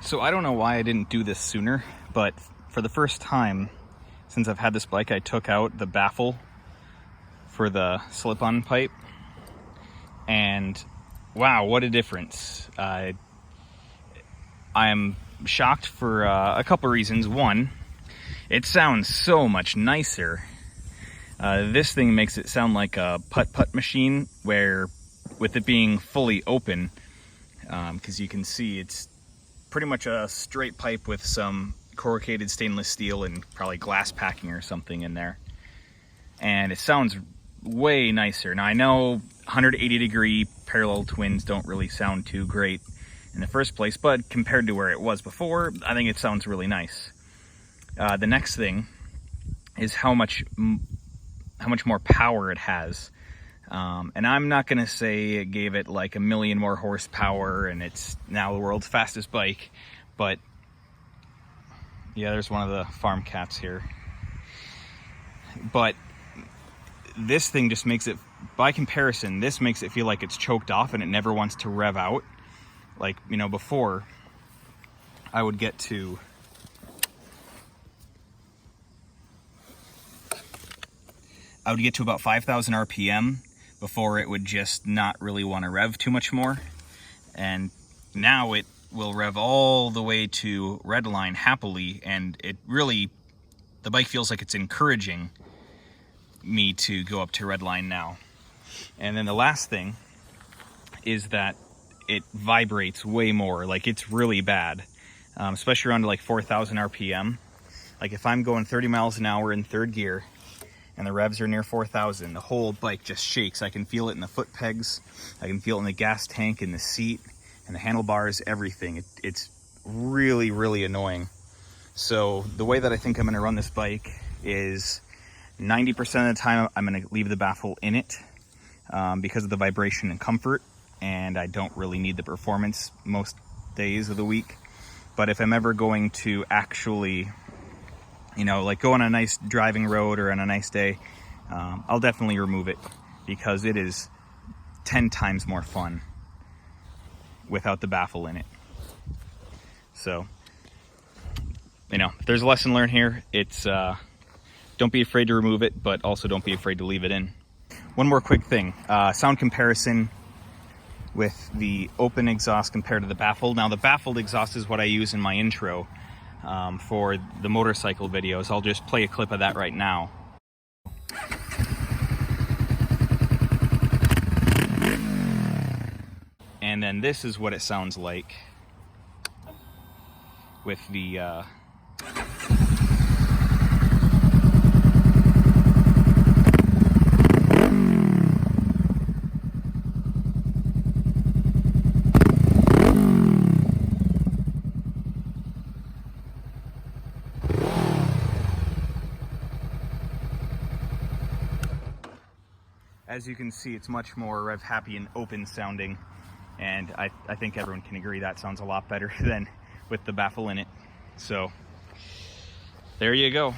So I don't know why I didn't do this sooner, but for the first time since I've had this bike, I took out the baffle for the slip-on pipe, and wow, what a difference. I am shocked for a couple reasons. One, it sounds so much nicer. This thing makes it sound like a putt-putt machine, where with it being fully open, because you can see it's pretty much a straight pipe with some corrugated stainless steel and probably glass packing or something in there. And it sounds way nicer. Now I know 180 degree parallel twins don't really sound too great in the first place, but compared to where it was before, I think it sounds really nice. The next thing is how much more power it has. And I'm not gonna say it gave it like a million more horsepower and it's now the world's fastest bike, but yeah, there's one of the farm cats here. But this thing just makes it, by comparison, this makes it feel like it's choked off and it never wants to rev out. Like, you know, before I would get to about 5,000 RPM before it would just not really want to rev too much more. And now it will rev all the way to redline happily, and it really, the bike feels like it's encouraging me to go up to redline now. And then the last thing is that it vibrates way more. Like, it's really bad, especially around to like 4,000 RPM. Like if I'm going 30 miles an hour in third gear and the revs are near 4,000, the whole bike just shakes. I can feel it in the foot pegs, I can feel it in the gas tank, in the seat, and the handlebars, everything. It's really, really annoying. So the way that I think I'm gonna run this bike is 90% of the time I'm gonna leave the baffle in it because of the vibration and comfort, and I don't really need the performance most days of the week. But if I'm ever going to actually, you know, like go on a nice driving road or on a nice day, I'll definitely remove it, because it is 10 times more fun without the baffle in it. So, you know, if there's a lesson learned here, it's don't be afraid to remove it, but also don't be afraid to leave it in. One more quick thing, sound comparison with the open exhaust compared to the baffled. Now the baffled exhaust is what I use in my intro for the motorcycle videos. I'll just play a clip of that right now. And then this is what it sounds like with the as you can see, it's much more rev happy and open sounding, and I think everyone can agree that sounds a lot better than with the baffle in it. So there you go.